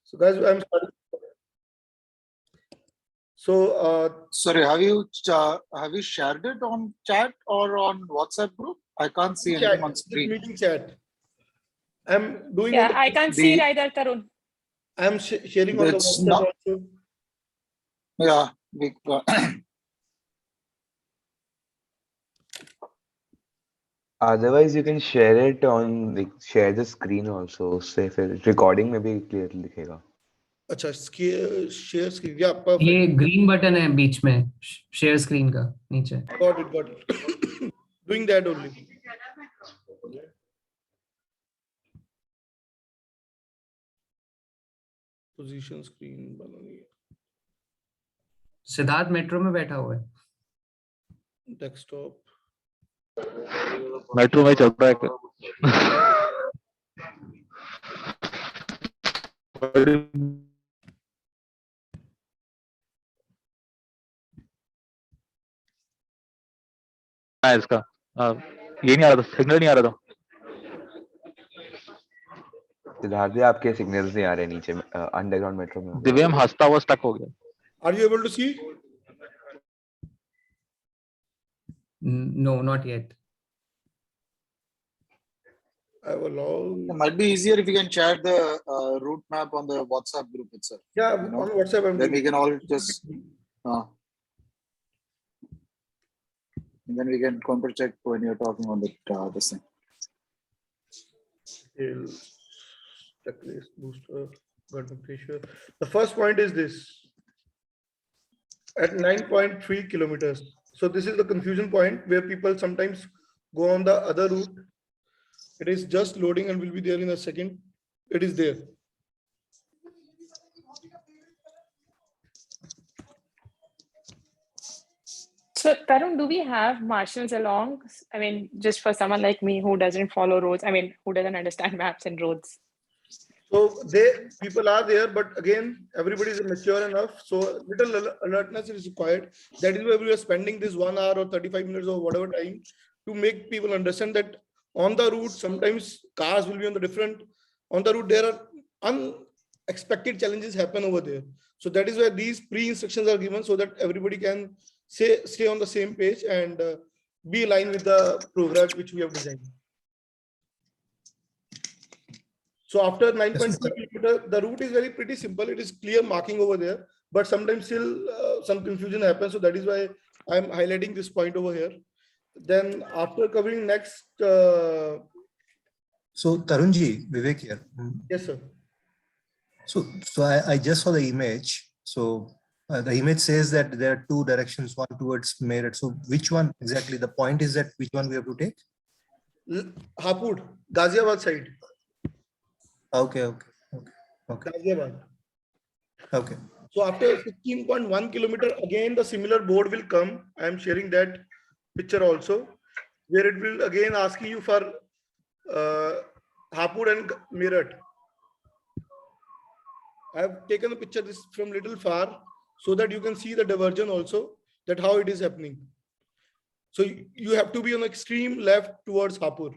So guys, I'm starting. So Sorry, have you shared it on chat or on WhatsApp group? I can't see anything on screen. Meeting chat. I'm doing. Yeah, I can't see it either, Tarun. I'm sharing on the WhatsApp also. Yeah. Otherwise, you can share it on, like, share the screen also. So if it's recording, maybe clearly दिखेगा. अच्छा, share screen. Yeah, perfect. ये green button है बीच में, share screen का नीचे. Got it. Doing that only. Position screen बनानी है. Siddharth metro में बैठा हुआ है. Desktop. मेट्रो में चल रहा है. इसका ये नहीं आ रहा था, सिग्नल नहीं आ रहा था. सिद्धार्थ जी, आपके सिग्नल्स नहीं आ रहे नीचे अंडरग्राउंड मेट्रो में. दिव्यम हंसता हुआ स्टक हो गया. Are you able to see? No, not yet. I have a long. It might be easier if you can share the route map on the WhatsApp group itself. Yeah, on WhatsApp. Then we can all just. And then we can counter check when you're talking on the this thing. Checklist booster, got pressure. The first point is this. At 9.3 kilometers. So this is the confusion point where people sometimes go on the other route. It is just loading and will be there in a second. It is there. So Tarun, do we have marshals along? I mean, just for someone like me who doesn't follow roads, I mean, who doesn't understand maps and roads. So people are there, but again, everybody is mature enough. So little alertness is required. That is why we are spending this 1 hour or 35 minutes or whatever time to make people understand that on the route, sometimes cars will be on the different, on the route, there are unexpected challenges happen over there. So that is why these pre-instructions are given so that everybody can stay on the same page and be aligned with the program which we have designed. So after 9.2 kilometers, the route is pretty simple. It is clear marking over there, but sometimes still some confusion happens. So that is why I'm highlighting this point over here. Then after covering next. So Tarunji, Vivek here. Yes, sir. So I just saw the image. So the image says that there are two directions, one towards Meerut. So which one exactly? The point is that which one we have to take? Hapur, Ghaziabad side. Okay. Ghaziabad. Okay. So after 16.1 kilometer, again the similar board will come. I am sharing that picture also, where it will again asking you for Hapur and Meerut. I have taken a picture this from little far so that you can see the diversion also, that how it is happening. So you have to be on extreme left towards Hapur.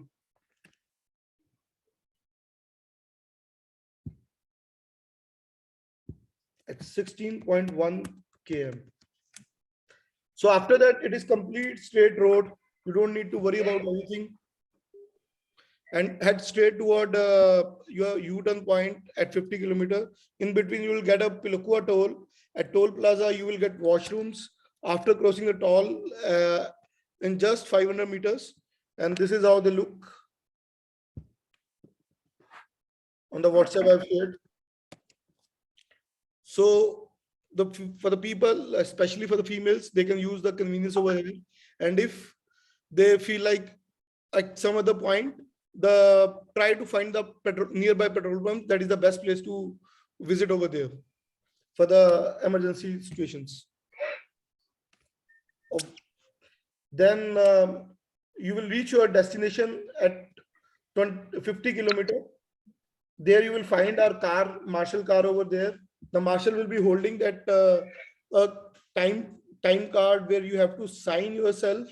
At 16.1 km. So after that, it is complete straight road. You don't need to worry about anything. And head straight toward your U-turn point at 50 kilometers. In between, you will get a Pilakua toll. At Toll Plaza, you will get washrooms after crossing the toll in just 500 meters. And this is how they look. On the WhatsApp I've shared. So for the people, especially for the females, they can use the convenience over here. And if they feel like at some other point, try to find the nearby petrol pump. That is the best place to visit over there for the emergency situations. Then you will reach your destination at 50 kilometers. There you will find our car, marshal car over there. The marshal will be holding that time card where you have to sign yourself,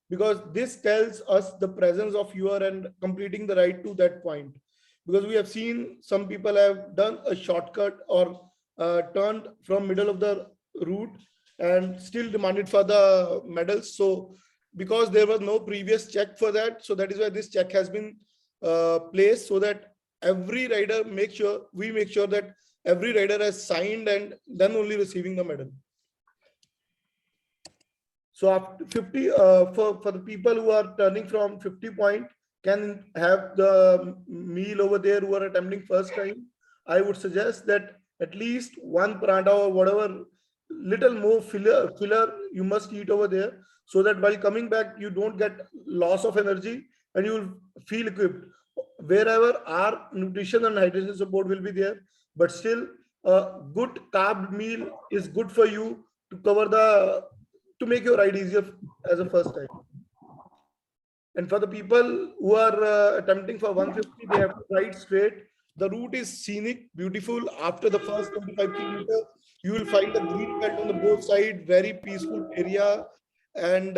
because this tells us the presence of you and completing the ride to that point. because we have seen some people have done a shortcut or turned from middle of the route and still demanded for the medals. So because there was no previous check for that, so that is why this check has been placed, so that every rider make sure that every rider has signed and then only receiving the medal. So after 50, for the people who are turning from 50 point can have the meal over there who are attempting first time, I would suggest that at least one paratha or whatever little more filler you must eat over there, so that while coming back you don't get loss of energy and you will feel equipped. Wherever our nutrition and hydration support will be there, but still a good carb meal is good for you to make your ride easier as a first time. And for the people who are attempting for 150, they have to ride straight. The route is scenic, beautiful. After the first 25 kilometers, you will find the green belt on the both sides, very peaceful area, and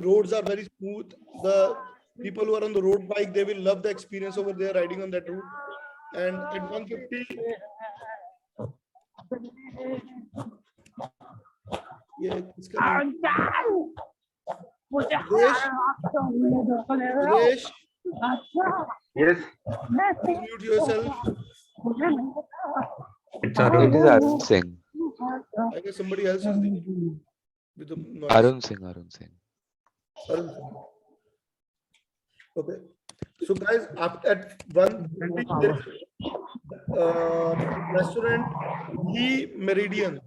roads are very smooth. The people who are on the road bike, they will love the experience over there riding on that route. And at 150, yeah, it's coming. Suresh, Yes. mute yourself. It is Arun Singh. I guess somebody else is with the noise. Arun Singh. Arun Singh. Okay. So guys, at 150, restaurant Lee Meridian.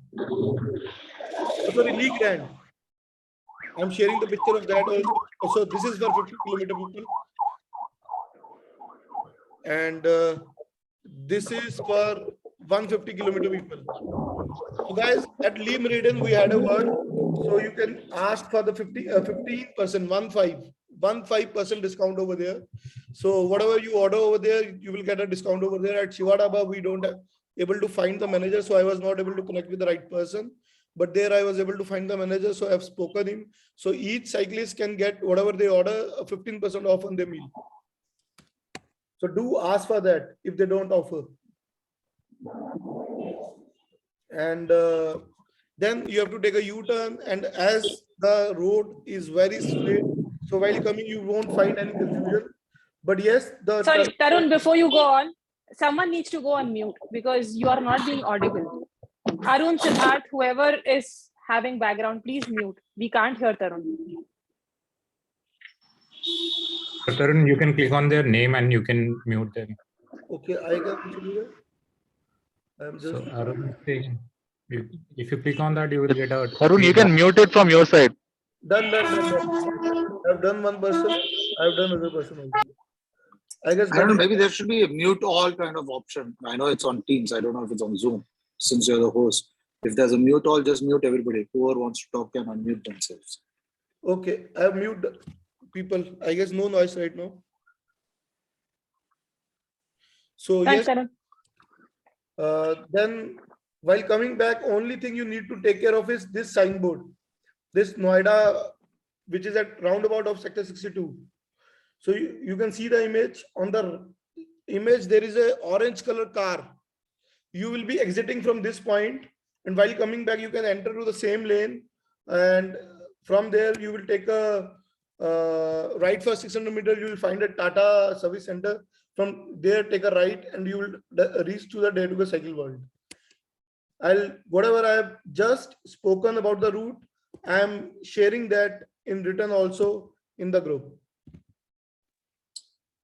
Sorry, Lee Grand. I'm sharing the picture of that also. So this is for 50-kilometer people. And this is for 150-kilometer people. So guys, at Lee Meridian, we had a word. So you can ask for the 15%, 15% discount over there. So whatever you order over there, you will get a discount over there. At Shiva Dhaba, we don't able to find the manager. So I was not able to connect with the right person. But there I was able to find the manager. So I have spoken him. So each cyclist can get whatever they order, 15% off on their meal. So do ask for that if they don't offer. And then you have to take a U-turn, and as the road is very straight, so while coming you won't find any confusion. But yes, Sorry, Tarun, before you go on, someone needs to go on mute because you are not being audible. Arun, Siddharth, whoever is having background, please mute. We can't hear Tarun. Tarun, you can click on their name and you can mute them. Okay, I can do that. I'm just. So Arun, if you click on that, you will get a. Arun, you can mute it from your side. Done. I've done one person. I've done another person also. I guess. I don't know, maybe there should be a mute all kind of option. I know it's on Teams. I don't know if it's on Zoom, since you're the host. If there's a mute all, just mute everybody. Whoever wants to talk can unmute themselves. Okay, I have muted people. I guess no noise right now. So Thanks, yes, Tarun. then while coming back, only thing you need to take care of is this signboard, this Noida, which is at roundabout of sector 62. So you can see the image. On the image, there is a orange color car. You will be exiting from this point, and while coming back, you can enter to the same lane, and from there you will take a right for 600 meters. You will find a Tata service center. From there, take a right, and you will reach to the Dare2Go Cycle World. Whatever I have just spoken about the route, I am sharing that in written also in the group.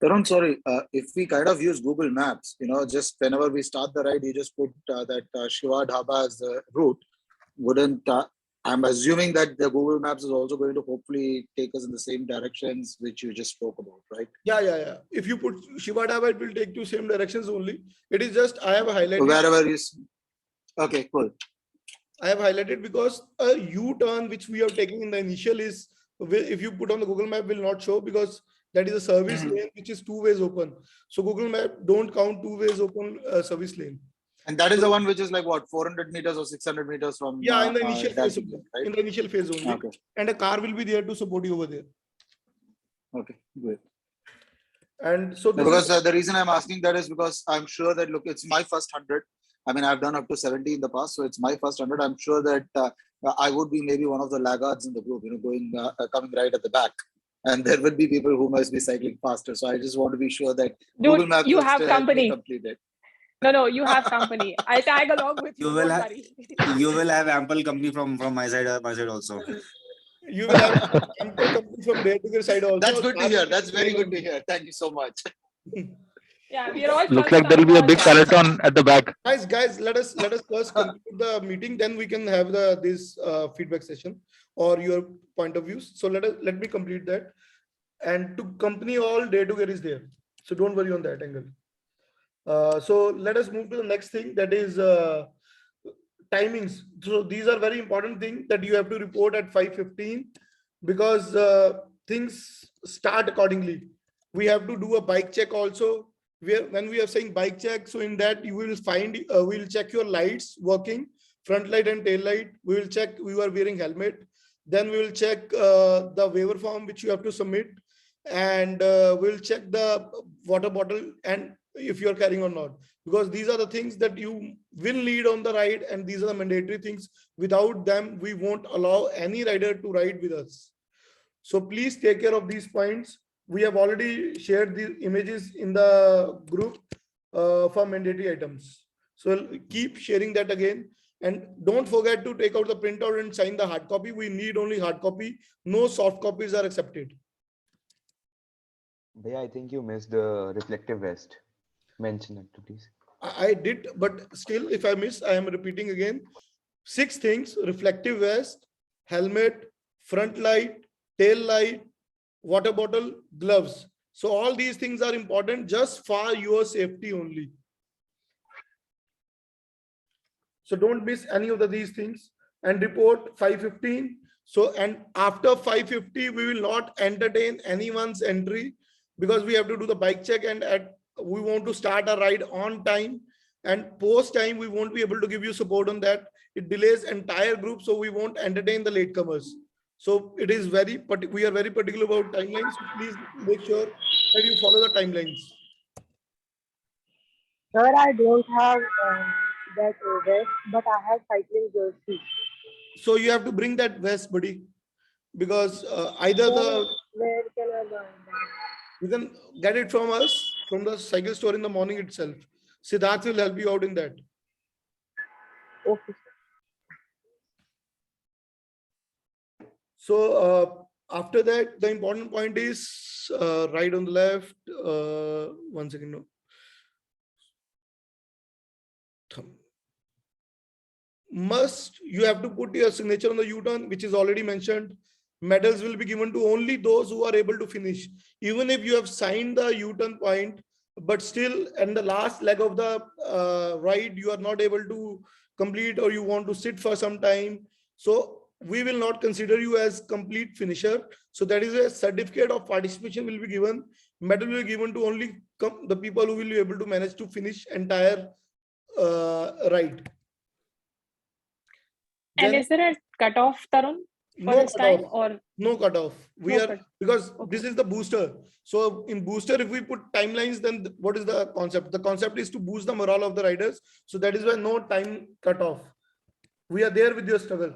Tarun, sorry, if we kind of use Google Maps, just whenever we start the ride, you just put that Shiva Dhaba as the route. I'm assuming that the Google Maps is also going to hopefully take us in the same directions which you just spoke about, right? Yeah. If you put Shiva Dhaba, it will take you same directions only. It is just I have highlighted. Wherever is. Okay, cool. I have highlighted because a U-turn which we are taking in the initial is, if you put on the Google Map, will not show because that is a service lane which is 2 ways open. So Google Map don't count 2 ways open service lane. And that is the one which is like what, 400 meters or 600 meters from. Yeah, in the initial phase, right? in the initial phase only. Okay. And a car will be there to support you over there. Okay, good. And so this Because is, the reason I'm asking that is because I'm sure that, look, it's my first 100. I mean, I've done up to 70 in the past, so it's my first 100. I'm sure that I would be maybe one of the laggards in the group, going, coming right at the back. And there will be people who must be cycling faster. So I just want to be sure that Google Dude, Maps you will have still help me company. complete it. No, you have company. I'll tag along with you. You will Don't have- worry. You will have ample company from my side also. you will have ample company from Dare to Care side also. That's good to hear. That's very good to hear. Thank you so much. Yeah, we are all. Looks first like there will be a time big watchers. peloton at the back. Guys, let us first complete the meeting, then we can have this feedback session or your point of views. So let me complete that. And to company all, Dare to Care is there. So don't worry on that angle. So let us move to the next thing, that is timings. So these are very important things that you have to report at 5:15 because things start accordingly. We have to do a bike check also. When we are saying bike check, so in that you will find, we'll check your lights working, front light and tail light. We will check you are wearing helmet. Then we will check the waiver form which you have to submit, and we'll check the water bottle and if you are carrying or not, because these are the things that you will need on the ride, and these are the mandatory things. Without them, we won't allow any rider to ride with us. So please take care of these points. We have already shared the images in the group for mandatory items. So keep sharing that again. And don't forget to take out the printout and sign the hard copy. We need only hard copy. No soft copies are accepted. Bhaiya, I think you missed the reflective vest. Mention it, please. I did, but still, if I miss, I am repeating again. 6 things: reflective vest, helmet, front light, tail light, water bottle, gloves. So all these things are important just for your safety only. So don't miss any of these things, and report 5:15. So, and after 5:50, we will not entertain anyone's entry because we have to do the bike check, and we want to start a ride on time, and post time we won't be able to give you support on that. It delays entire group, so we won't entertain the latecomers. So it is we are very particular about timelines. So please make sure that you follow the timelines. Sir, I don't have that vest, but I have cycling jersey. So you have to bring that vest, buddy, because either Where can I buy that? you can get it from us from the cycle store in the morning itself. Siddharth will help you out in that. Okay. So after that, the important point is right on the left. 1 second. No. You have to put your signature on the U-turn, which is already mentioned. Medals will be given to only those who are able to finish. Even if you have signed the U-turn point, but still in the last leg of the ride, you are not able to complete, or you want to sit for some time. So we will not consider you as complete finisher. So that is a certificate of participation will be given. Medal will be given to only the people who will be able to manage to finish entire ride. And is there a cutoff, Tarun, for No this time, cutoff. or No cutoff. Because Okay. this is the booster. So in booster, if we put timelines, then what is the concept? The concept is to boost the morale of the riders. So that is why no time cutoff. We are there with your struggle.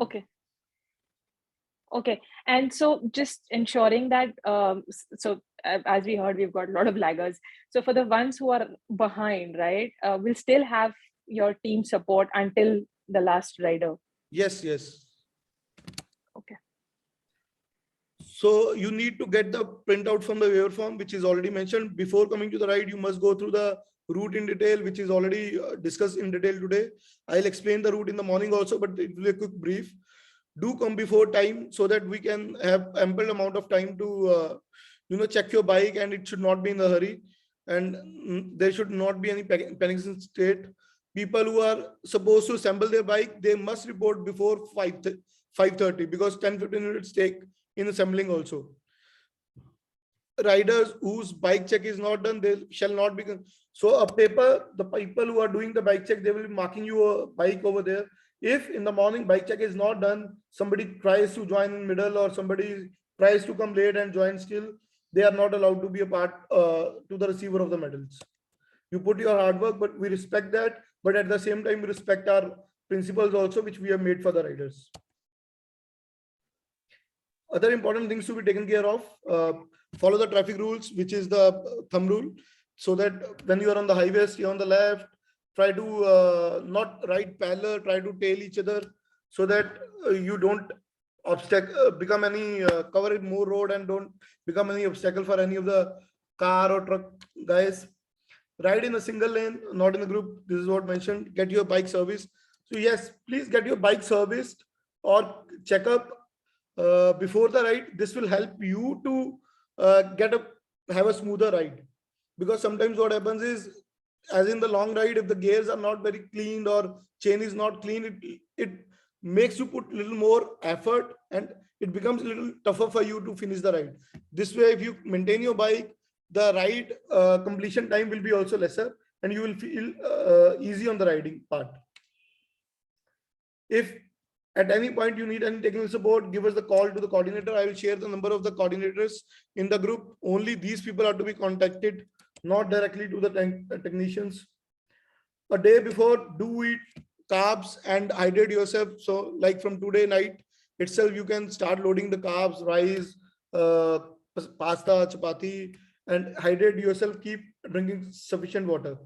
Okay, and so just ensuring that as we heard, we've got a lot of laggers. So for the ones who are behind, right, we'll still have your team support until the last rider. Yes, yes. Okay. So you need to get the printout from the waiver form, which is already mentioned. Before coming to the ride, you must go through the route in detail, which is already discussed in detail today. I'll explain the route in the morning also, but it will be a quick brief. Do come before time so that we can have ample amount of time to check your bike, and it should not be in a hurry, and there should not be any panic state. People who are supposed to assemble their bike, they must report before 5:30 because 10-15 minutes take in assembling also. Riders whose bike check is not done, they shall not be. So a paper, the people who are doing the bike check, they will be marking your bike over there. If in the morning bike check is not done, somebody tries to join in middle, or somebody tries to come late and join still, they are not allowed to be a part to the receiver of the medals. You put your hard work, but we respect that. But at the same time, we respect our principles also, which we have made for the riders. Other important things to be taken care of, follow the traffic rules, which is the thumb rule, so that when you are on the highway, stay on the left, try to not ride parallel, try to tail each other, so that you don't become any cover more road and don't become any obstacle for any of the car or truck guys. Ride in a single lane, not in a group. This is what mentioned. Get your bike serviced. So yes, please get your bike serviced or check up before the ride. This will help you to have a smoother ride, because sometimes what happens is, as in the long ride, if the gears are not very cleaned or chain is not clean, it makes you put a little more effort and it becomes a little tougher for you to finish the ride. This way, if you maintain your bike, the ride completion time will be also lesser and you will feel easy on the riding part. If at any point you need any technical support, give us the call to the coordinator. I will share the number of the coordinators in the group. Only these people are to be contacted, not directly to the technicians. A day before, do eat carbs and hydrate yourself. So like from today night itself, you can start loading the carbs, rice, pasta, chapati, and hydrate yourself. Keep drinking sufficient water.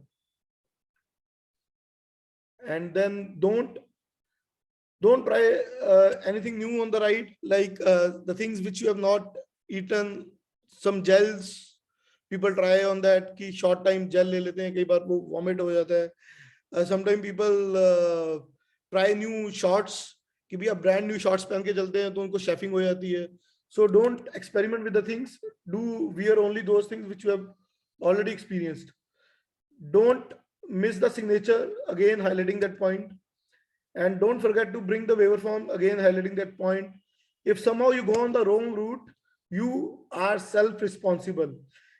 And then don't try anything new on the ride, like the things which you have not eaten. Some gels people try on that, ki short time gel le lete hain, kai baar wo vomit ho jata hai. Sometimes people try new shorts, कि भी आप brand new shorts पहन के चलते हैं तो उनको chafing हो जाती है. So don't experiment with the things. Do wear only those things which you have already experienced. Don't miss the signature, again highlighting that point. And don't forget to bring the waiver form, again highlighting that point. If somehow you go on the wrong route, you are self-responsible.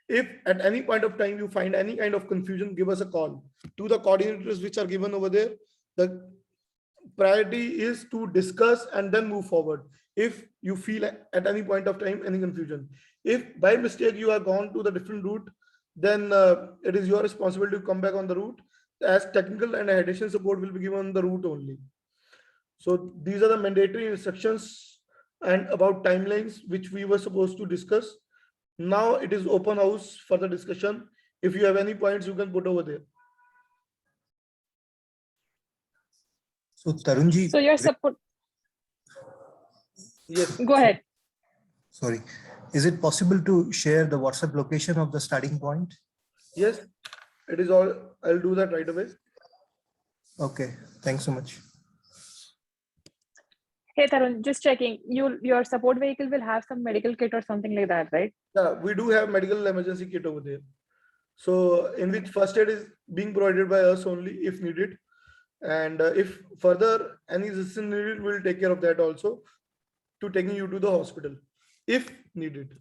If at any point of time you find any kind of confusion, give us a call to the coordinators which are given over there. The priority is to discuss and then move forward. If you feel at any point of time any confusion, if by mistake you are gone to the different route, then it is your responsibility to come back on the route, as technical and additional support will be given on the route only. So these are the mandatory instructions and about timelines which we were supposed to discuss. Now it is open house for the discussion. If you have any points, you can put over there. So Tarunji, So your support. Yes. Go ahead. sorry, is it possible to share the WhatsApp location of the starting point? Yes, it is all. I'll do that right away. Okay, thanks so much. Hey Tarun, just checking. Your support vehicle will have some medical kit or something like that, right? Yeah, we do have medical emergency kit over there. So in which first aid is being provided by us only if needed. And if further any assistance needed, we'll take care of that also, to taking you to the hospital if needed.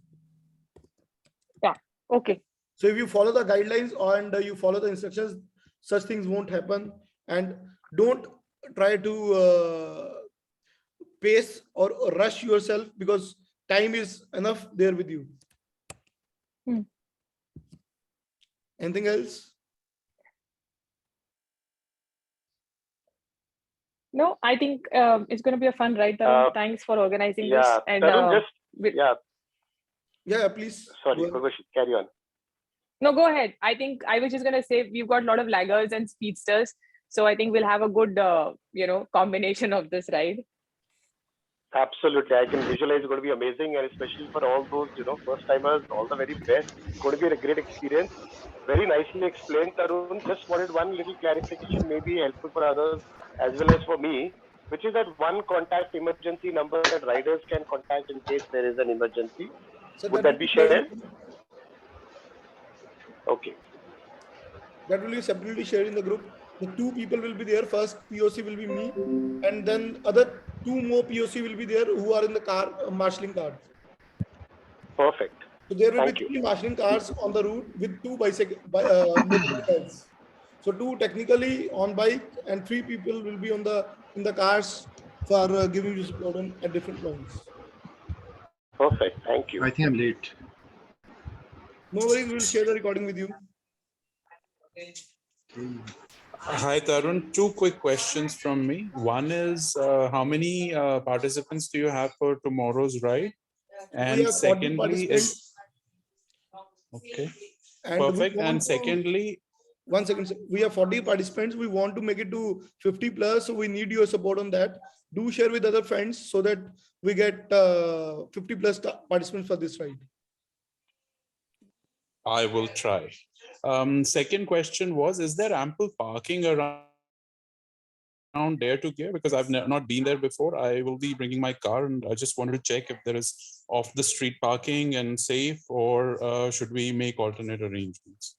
Yeah. Okay. So if you follow the guidelines and you follow the instructions, such things won't happen. And don't try to pace or rush yourself, because time is enough there with you. Anything else? No, I think it's going to be a fun ride. Tarun. Thanks for organizing this. And Tarun, Yeah, please. sorry, Go ahead. carry on. no, go ahead. I think I was just going to say we've got a lot of laggers and speedsters, so I think we'll have a good combination of this ride. Absolutely, I can visualize it's going to be amazing, and especially for all those first timers, all the very best. It's going to be a great experience. Very nicely explained, Tarun. Just wanted one little clarification, maybe helpful for others as well as for me, which is that one contact emergency number that riders can contact in case there is an emergency. So Would that be shared? Okay. That will be separately shared in the group. The two people will be there. First POC will be me, and then other two more POC will be there who are in the car marshalling cars. Perfect. So there will Thank be you. 3 marshalling cars on the route with 2 motorcycles. So 2 technically on bike and 3 people will be in the cars for giving you support at different points. Perfect. Thank you. I think I'm late. No worries, we'll share the recording with you. Hi, Tarun. Two quick questions from me. One is how many participants do you have for tomorrow's ride? We And have 40 secondly, participants. okay, And we perfect. want And to- secondly, One second, sir. We have 40 participants. We want to make it to 50 plus. So we need your support on that. Do share with other friends so that we get 50 plus participants for this ride. I will try. Second question was, is there ample parking around Dare to Gear? Because I've not been there before. I will be bringing my car and I just wanted to check if there is off the street parking and safe, or should we make alternate arrangements?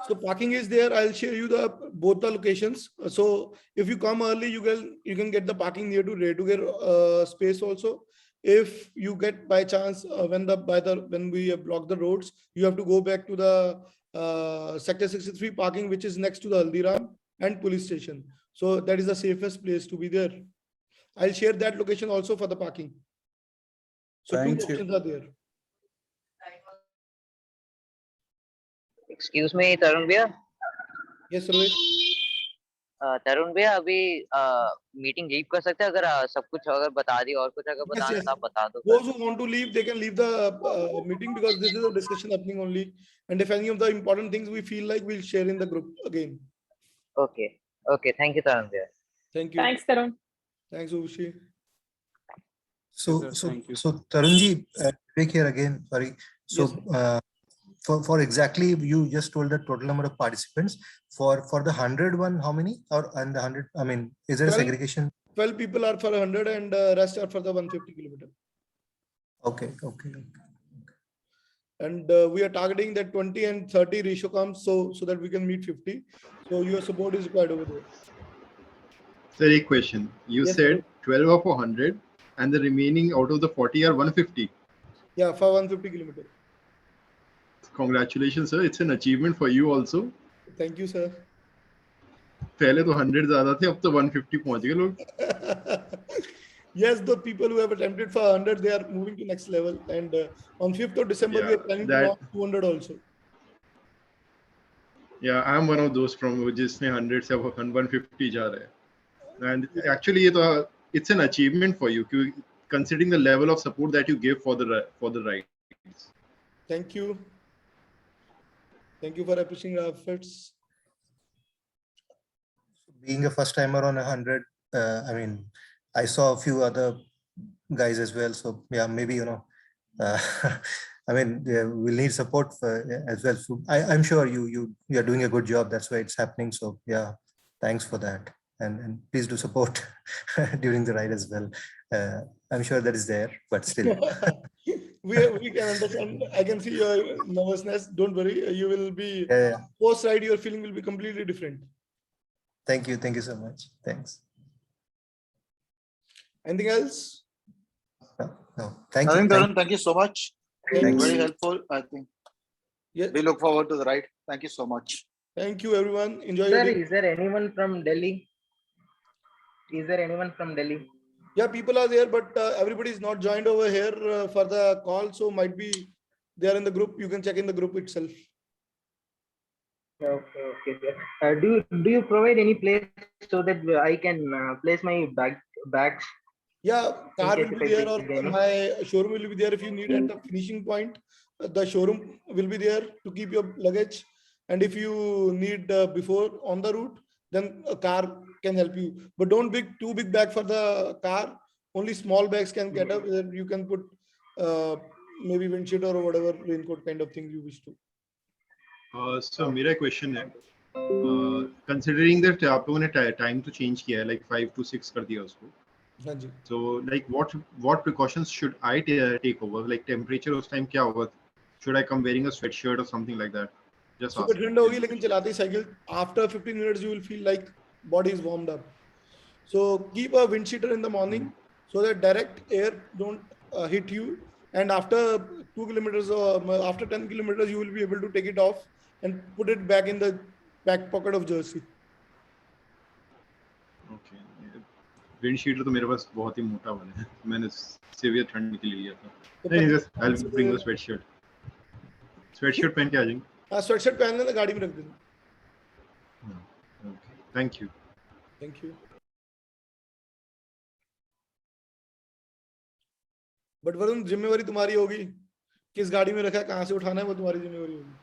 So parking is there. I'll share you both the locations. So if you come early, you can get the parking near to Dare to Gear space also. If you get by chance when we have blocked the roads, you have to go back to the sector 63 parking, which is next to the Haldiram and police station. So that is the safest place to be there. I'll share that location also for the parking. So Thank two you. options are there. Excuse me Tarun भैया Yes, Rohit. तरुण भैया अभी meeting leave कर सकते हैं अगर सब कुछ अगर बता दिया और कुछ अगर Yes, बताना yes. था आप बता दो Those who want to leave, they can leave the meeting because this is a discussion happening only. And if any of the important things we feel like, we'll share in the group again. Okay okay thank you Tarun भैया Thank you. Thanks, Tarun. Thanks, Ushi. So, Yes, sir. so, Thank you. so Tarunji, Vivek here again, sorry. So, Yes, for exactly, you just told the total number of participants. For the 100 one, how many? And the 100, I mean, is there a 12 segregation? 12 people are for 100 and rest are for the 150 kilometer. Okay. And we are targeting that 20 and 30 ratio comes so that we can meet 50. So your support is required over there. Sir, a question. You Yes, said sir. 12 of 100 and the remaining out of the 40 are 150. Yeah, for 150 kilometer. Congratulations, sir. It's an achievement for you also. Thank you, sir. पहले तो 100 ज्यादा थे, अब तो 150 पहुंच गए लोग. Yes, the people who have attempted for 100, they are moving to next level. And on 5th of December, we are planning to launch 200 also. Yeah, I'm one of those from जिसने 100 से 150 जा रहे हैं. And actually, it's an achievement for you, considering the level of support that you give for the ride. Thank you. Thank you for appreciating our efforts. Being a first timer on 100, I mean, I saw a few other guys as well. So yeah, maybe, I mean, we'll need support as well. So I'm sure you are doing a good job. That's why it's happening. So yeah, thanks for that. And please do support during the ride as well. I'm sure that is there, but still. we can understand. I can see your nervousness. Don't worry. You will be post ride. Your feeling will be completely different. Thank you so much. Thanks. Anything else? No. Thank you. Tarun, thank you so much. Thanks. Very helpful, I think. Yeah. We look forward to the ride. Thank you so much. Thank you, everyone. Enjoy Sir, your day. is there anyone from Delhi? Is there anyone from Delhi? Yeah, people are there, but everybody is not joined over here for the call. So might be they are in the group. You can check in the group itself. Okay. Do you provide any place so that I can place my bags? Yeah, car case will if be I there, or take any. my showroom will be there. If you need at the finishing point, the showroom will be there to keep your luggage. And if you need before on the route, then a car can help you. But don't too big bag for the car. Only small bags can get up. Where you can put maybe windshield or whatever raincoat kind of thing you wish to. So मेरा question है, considering that आप लोगों ने time to change किया है, like 5 to 6 कर दिया उसको. हाँ जी. So like what precautions should I take over? Like temperature उस time क्या होगा? Should I come wearing a sweatshirt or something like that? Just सुबह ठंड होगी लेकिन चलाते ही cycle after 15 minutes you will feel like body is warmed up. So keep a wind cheater in the morning so that direct air don't hit you. And after 2 kilometers or after 10 kilometers, you will be able to take it off and put it back in the back pocket of jersey. Okay. Wind cheater तो मेरे पास बहुत ही मोटा वाला है. मैंने severe ठंड के लिए लिया था. I'll bring a sweatshirt. Sweatshirt पहन के आ जाएंगे. हाँ स्वेटशर्ट पहन लेना, गाड़ी में रख देना. Thank you. Thank you. But Varun जिम्मेवारी तुम्हारी होगी, किस गाड़ी में रखा है, कहाँ से उठाना है, वो तुम्हारी जिम्मेवारी होगी.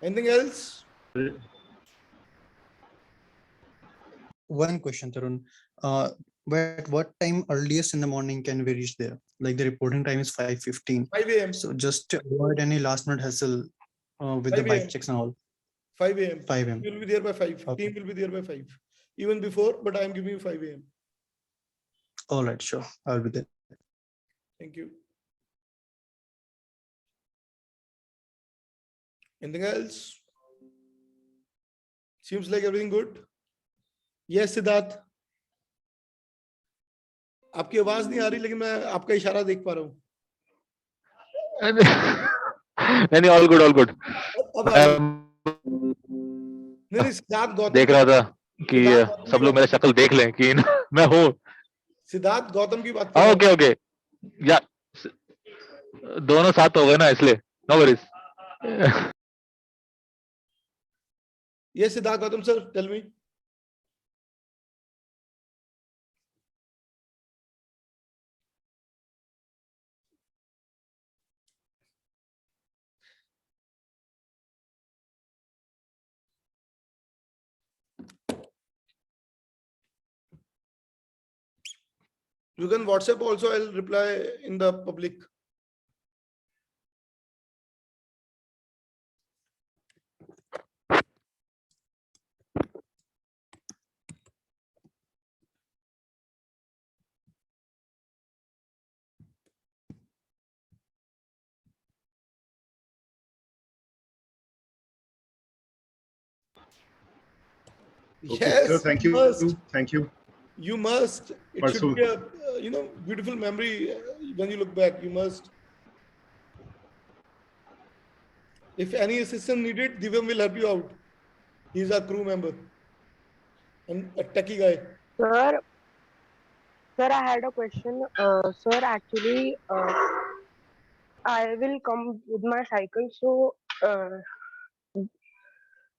Anything else? One question, Tarun. At what time earliest in the morning can we reach there? Like the reporting time is 5:15. 5 a.m. So just to avoid any last minute hassle with the 5 bike a.m. checks and all. 5 a.m. 5 a.m. You will be there by 5. Okay. Team will be there by 5. Even before, but I am giving you 5 a.m. All right, sure. I'll be there. Thank you. Anything else? Seems like everything good. Yes, Siddharth. आपकी आवाज नहीं आ रही, लेकिन मैं आपका इशारा देख पा रहा हूँ. नहीं, all good, all good. नहीं सिद्धार्थ गौतम देख रहा था कि सब लोग मेरा शक्ल देख लें कि मैं हूँ. सिद्धार्थ गौतम की बात. ओके ओके, या दोनों साथ हो गए ना, इसलिए no worries. Yes, Siddharth Gautam sir, tell me. You can WhatsApp also, I'll reply in the public. Okay, Yes, sir, thank you. must. Thank you. You must. It should be a beautiful memory when you look back. You must. If any assistance needed, Divyam will help you out. He's our crew member and a techie guy. Sir, I had a question. Sir, actually, I will come with my cycle, so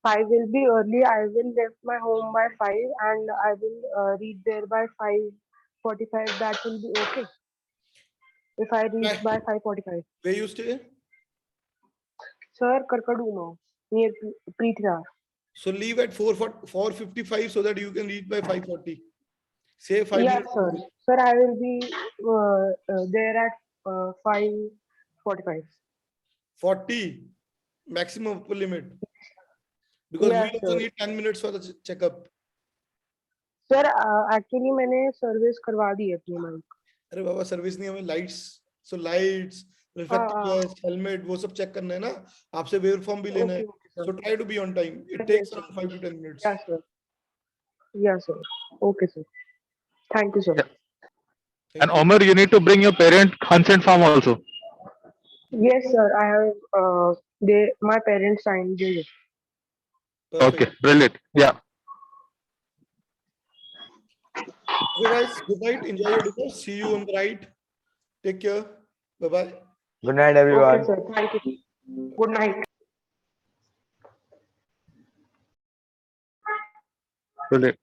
5 will be early. I will leave my home by 5 and I will reach there by 5:45. That will be okay. If I reach by 5:45. Where you stay? Sir, Karkaduma, near Prithvirar. So leave at 4:55 so that you can reach by 5:40. Say 5 Yes, minutes. sir. Sir, I will be there at 5:45. 40 maximum upper limit. Because Yes, we also sir. need 10 minutes for the checkup. Sir, actually मैंने service करवा दी है अपनी bike. अरे बाबा service नहीं, हमें lights, सो lights, reflectors, helmet, वो सब check करना है ना. आपसे वेव फॉर्म भी लेना है. So try to be on time. It takes around 5 to 10 minutes. Yes, sir. Yes, sir. Okay, sir. Thank you, sir. And Omer, you need to bring your parent consent form also. Yes, sir. I have my parents signed it. Okay, brilliant. Yeah. Okay, guys, good night. Enjoy your dinner. See you on the ride. Take care. Bye bye. Good night, everyone. Okay, sir. Thank you. Good night. Brilliant.